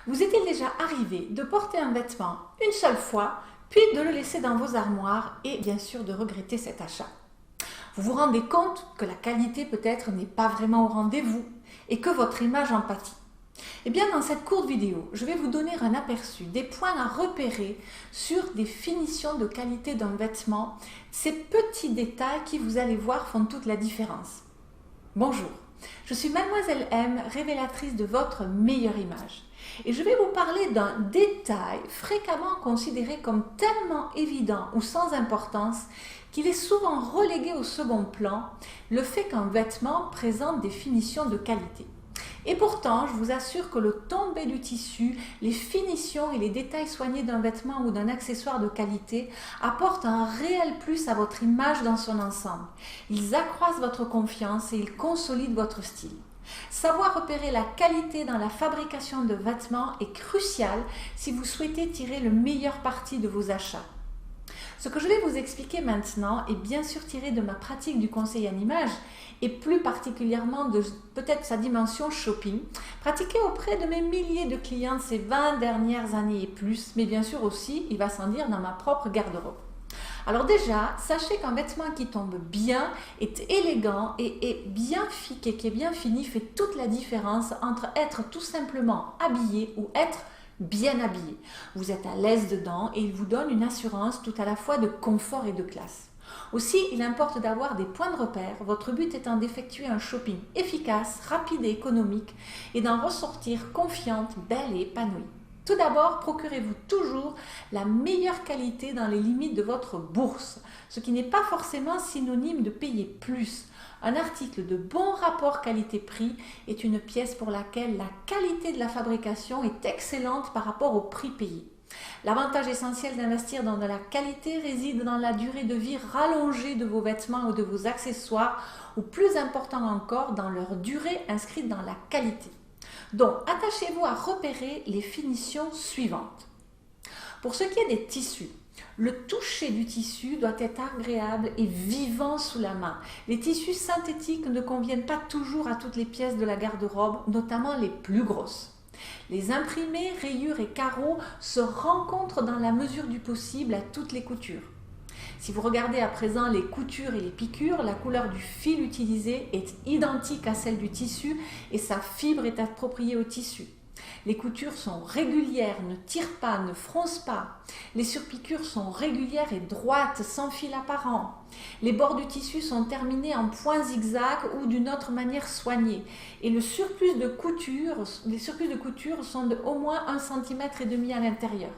Vous est-il déjà arrivé de porter un vêtement une seule fois, puis de le laisser dans vos armoires et bien sûr de regretter cet achat? Vous vous rendez compte que la qualité peut-être n'est pas vraiment au rendez-vous et que votre image en pâtit. Eh bien, dans cette courte vidéo, je vais vous donner un aperçu des points à repérer sur des finitions de qualité d'un vêtement. Ces petits détails qui, vous allez voir, font toute la différence. Bonjour, je suis Mademoiselle M, révélatrice de votre meilleure image. Et je vais vous parler d'un détail fréquemment considéré comme tellement évident ou sans importance qu'il est souvent relégué au second plan, le fait qu'un vêtement présente des finitions de qualité. Et pourtant, je vous assure que le tombé du tissu, les finitions et les détails soignés d'un vêtement ou d'un accessoire de qualité apportent un réel plus à votre image dans son ensemble. Ils accroissent votre confiance et ils consolident votre style. Savoir repérer la qualité dans la fabrication de vêtements est crucial si vous souhaitez tirer le meilleur parti de vos achats. Ce que je vais vous expliquer maintenant est bien sûr tiré de ma pratique du conseil en image et plus particulièrement de peut-être sa dimension shopping, pratiquée auprès de mes milliers de clients ces 20 dernières années et plus, mais bien sûr aussi, il va sans dire, dans ma propre garde-robe. Alors déjà, sachez qu'un vêtement qui tombe bien, est élégant et est bien fiqué, qui est bien fini, fait toute la différence entre être tout simplement habillé ou être bien habillé. Vous êtes à l'aise dedans et il vous donne une assurance tout à la fois de confort et de classe. Aussi, il importe d'avoir des points de repère, votre but étant d'effectuer un shopping efficace, rapide et économique et d'en ressortir confiante, belle et épanouie. Tout d'abord, procurez-vous toujours la meilleure qualité dans les limites de votre bourse, ce qui n'est pas forcément synonyme de payer plus. Un article de bon rapport qualité-prix est une pièce pour laquelle la qualité de la fabrication est excellente par rapport au prix payé. L'avantage essentiel d'investir dans de la qualité réside dans la durée de vie rallongée de vos vêtements ou de vos accessoires, ou plus important encore, dans leur durée inscrite dans la qualité. Donc, attachez-vous à repérer les finitions suivantes. Pour ce qui est des tissus, le toucher du tissu doit être agréable et vivant sous la main. Les tissus synthétiques ne conviennent pas toujours à toutes les pièces de la garde-robe, notamment les plus grosses. Les imprimés, rayures et carreaux se rencontrent dans la mesure du possible à toutes les coutures. Si vous regardez à présent les coutures et les piqûres, la couleur du fil utilisé est identique à celle du tissu et sa fibre est appropriée au tissu. Les coutures sont régulières, ne tirent pas, ne froncent pas. Les surpiqûres sont régulières et droites, sans fil apparent. Les bords du tissu sont terminés en points zigzags ou d'une autre manière soignée. Et les surplus de couture sont de au moins 1,5 cm à l'intérieur.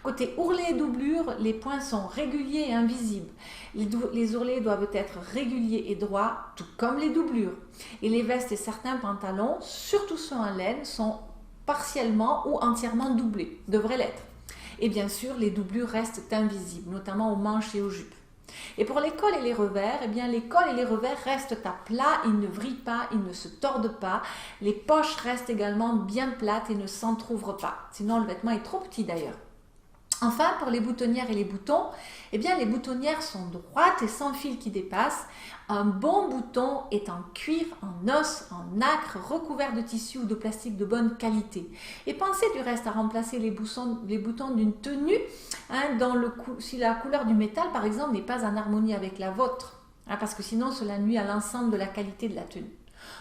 Côté ourlet et doublure, les points sont réguliers et invisibles. Les ourlets doivent être réguliers et droits, tout comme les doublures. Et les vestes et certains pantalons, surtout ceux en laine, sont partiellement ou entièrement doublés, devraient l'être. Et bien sûr, les doublures restent invisibles, notamment aux manches et aux jupes. Et pour les cols et les revers, eh bien les cols et les revers restent à plat, ils ne vrillent pas, ils ne se tordent pas. Les poches restent également bien plates et ne s'entr'ouvrent pas. Sinon, le vêtement est trop petit d'ailleurs. Enfin, pour les boutonnières et les boutons, eh bien, les boutonnières sont droites et sans fil qui dépasse. Un bon bouton est en cuir, en os, en nacre, recouvert de tissu ou de plastique de bonne qualité. Et pensez du reste à remplacer les boutons d'une tenue si la couleur du métal, par exemple, n'est pas en harmonie avec la vôtre, parce que sinon cela nuit à l'ensemble de la qualité de la tenue.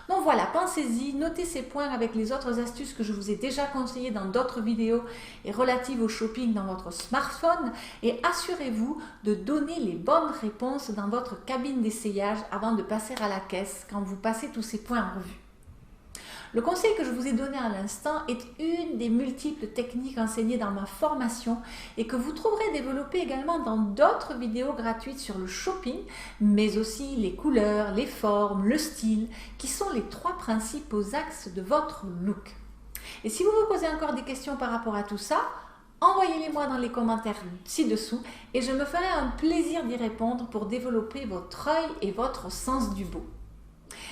Donc voilà, pensez-y, notez ces points avec les autres astuces que je vous ai déjà conseillées dans d'autres vidéos et relatives au shopping dans votre smartphone et assurez-vous de donner les bonnes réponses dans votre cabine d'essayage avant de passer à la caisse quand vous passez tous ces points en revue. Le conseil que je vous ai donné à l'instant est une des multiples techniques enseignées dans ma formation et que vous trouverez développée également dans d'autres vidéos gratuites sur le shopping, mais aussi les couleurs, les formes, le style, qui sont les 3 principaux axes de votre look. Et si vous vous posez encore des questions par rapport à tout ça, envoyez-les-moi dans les commentaires ci-dessous et je me ferai un plaisir d'y répondre pour développer votre œil et votre sens du beau.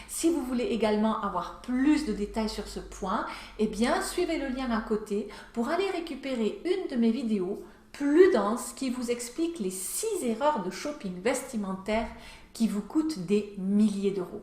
Si vous voulez également avoir plus de détails sur ce point, eh bien suivez le lien à côté pour aller récupérer une de mes vidéos plus dense qui vous explique les 6 erreurs de shopping vestimentaire qui vous coûtent des milliers d'euros.